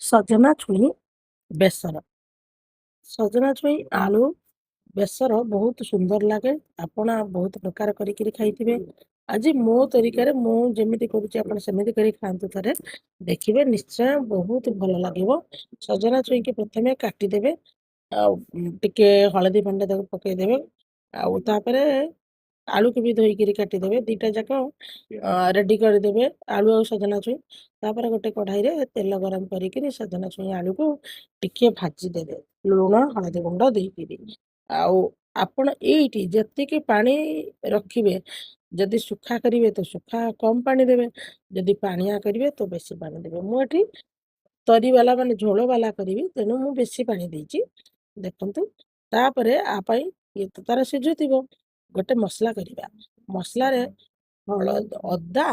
ସଜନା ଛୁଇଁ ବେସର। ସଜନା ଛୁଇଁ ଆଳୁ ବେସର ବହୁତ ସୁନ୍ଦର ଲାଗେ। ଆପଣ ବହୁତ ପ୍ରକାର କରିକିରି ଖାଇଥିବେ। ଆଜି ମୋ ତରିକାରେ ମୁଁ ଯେମିତି କରୁଛି ଆପଣ ସେମିତି କରି ଖାଆନ୍ତୁ ଥରେ। ଦେଖିବେ ନିଶ୍ଚୟ ବହୁତ ଭଲ ଲାଗିବ। ସଜନା ଛୁଇଁକି ପ୍ରଥମେ କାଟିଦେବେ। ଆଉ ଟିକେ ହଳଦୀ ଗୁଣ୍ଡ ତାକୁ ପକେଇଦେବେ। ଆଉ ତାପରେ ଆଳୁକୁ ବି ଧୋଇକିରି କାଟିଦେବେ। ଦିଟା ଯାକ ରେଡି କରିଦେବେ ଆଳୁ ଆଉ ସଜନା ଛୁଇଁ। ତାପରେ ଗୋଟେ କଢ଼ାଇରେ ତେଲ ଗରମ କରିକିରି ସଜନା ଛୁଇଁ ଆଳୁକୁ ଟିକେ ଭାଜିଦେବେ ଲୁଣ ହଳଦୀ ଗୁଣ୍ଡ ଦେଇକିରି। ଆଉ ଆପଣ ଏଇଠି ଯେତିକି ପାଣି ରଖିବେ, ଯଦି ଶୁଖା କରିବେ ତ ଶୁଖା କମ୍ ପାଣି ଦେବେ, ଯଦି ପାଣିଆ କରିବେ ତ ବେଶୀ ପାଣି ଦେବେ। ମୁଁ ଏଠି ତରିବାଲା ମାନେ ଝୋଳବାଲା କରିବି, ତେଣୁ ମୁଁ ବେଶୀ ପାଣି ଦେଇଛି। ଦେଖନ୍ତୁ ତାପରେ ଆ ପାଇଁ ଇଏ ତ ତାର ସିଝୁଥିବ, ଗୋଟେ ମସଲା କରିବା। ମସଲାରେ ଅଦା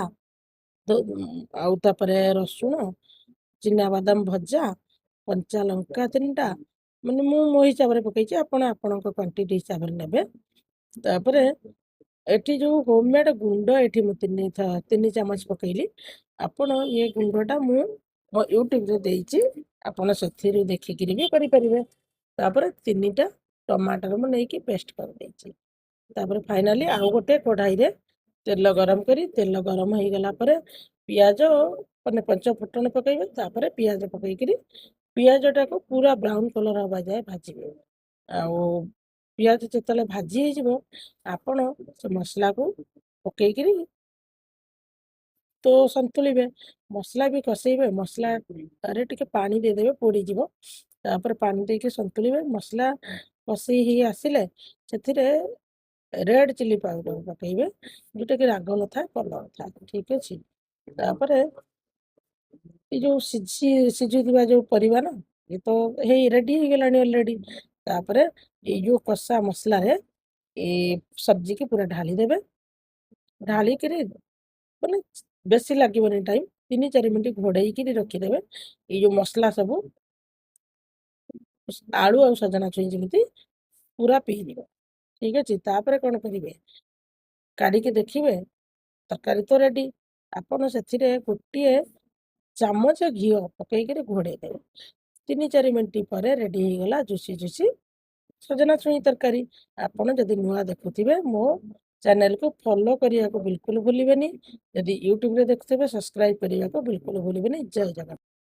ଆଉ ତାପରେ ରସୁଣ, ଚିନାବାଦାମ ଭଜା, କଞ୍ଚା ଲଙ୍କା 3ଟା, ମାନେ ମୁଁ ମୋ ହିସାବରେ ପକେଇଛି, ଆପଣ ଆପଣଙ୍କ କ୍ୱାଣ୍ଟିଟି ହିସାବରେ ନେବେ। ତାପରେ ଏଠି ଯୋଉ ହୋମମେଡ୍ ଗୁଣ୍ଡ ଏଠି ମୁଁ 3 ଚାମଚ ପକେଇଲି। ଆପଣ ଇଏ ଗୁଣ୍ଡଟା ମୁଁ ମୋ ୟୁଟ୍ୟୁବରେ ଦେଇଛି, ଆପଣ ସେଥିରୁ ଦେଖିକିରି ବି କରିପାରିବେ। ତାପରେ 3ଟା ଟମାଟର ମୁଁ ନେଇକି ପେଷ୍ଟ କରିଦେଇଛି। ତାପରେ ଫାଇନାଲି ଆଉ ଗୋଟେ କଢ଼ାଇରେ ତେଲ ଗରମ କରି, ତେଲ ଗରମ ହେଇଗଲା ପରେ ପିଆଜ ମାନେ ପଞ୍ଚ ଫୁଟଣ ପକେଇବେ। ତାପରେ ପିଆଜ ପକେଇକିରି ପିଆଜଟାକୁ ପୁରା ବ୍ରାଉନ୍ କଲର୍ ହବା ଯାଏ ଭାଜିବେ। ଆଉ ପିଆଜ ଯେତେବେଳେ ଭାଜି ହେଇଯିବ, ଆପଣ ସେ ମସଲାକୁ ପକେଇକିରି ତ ସନ୍ତୁଳିବେ। ମସଲା ବି କଷେଇବେ। ମସଲାରେ ଟିକେ ପାଣି ଦେଇଦେବେ, ପୋଡ଼ିଯିବ। ତାପରେ ପାଣି ଦେଇକି ସନ୍ତୁଳିବେ। ମସଲା କଷେଇ ହେଇ ଆସିଲେ ସେଥିରେ ରେଡ୍ ଚିଲି ପାଉଡର ପକେଇବେ, ଯୋଉଟାକି ରାଗ ନଥାଏ, କଲର ଥାଏ। ଠିକ ଅଛି। ତାପରେ ଏ ଯୋଉ ସିଝୁଥିବା ଯୋଉ ପରିବା ନା, ଏ ତ ରେଡି ହେଇଗଲାଣି ଅଲରେଡି। ତାପରେ ଏଇ ଯୋଉ କଷା ମସଲାରେ ଏ ସବଜିକି ପୁରା ଢାଳି ଦେବେ। ଢାଳିକିରି ମାନେ ବେଶୀ ଲାଗିବନି ଟାଇମ୍, 3-4 ମିନିଟ୍ ଘୋଡେଇକିରି ରଖିଦେବେ। ଏଇ ଯୋଉ ମସଲା ସବୁ ଆଳୁ ଆଉ ସଜନା ଛୁଇଁ ଯେମିତି ପୁରା ପିଇଯିବ। ଠିକ ଅଛି। ତାପରେ କଣ କରିବେ, କାଢିକି ଦେଖିବେ ତରକାରୀ ତ ରେଡି। ଆପଣ ସେଥିରେ ଗୋଟିଏ ଚାମଚ ଘିଅ ପକେଇକିରି ଘୋଡେଇ ଦେବେ। 3-4 ମିନିଟ୍ ପରେ ରେଡି ହେଇଗଲା ଜୁସି ଜୁସି ସଜନା ଛୁଇଁ ତରକାରୀ। ଆପଣ ଯଦି ନୂଆ ଦେଖୁଥିବେ ମୋ ଚ୍ୟାନେଲକୁ ଫଲୋ କରିବାକୁ ବିଲକୁଲ ଭୁଲିବେନି। ଯଦି ୟୁଟ୍ୟୁବରେ ଦେଖୁଥିବେ ସବସ୍କ୍ରାଇବ କରିବାକୁ ବିଲକୁଲ ଭୁଲିବେନି। ଜୟ ଜଗନ୍ନାଥ।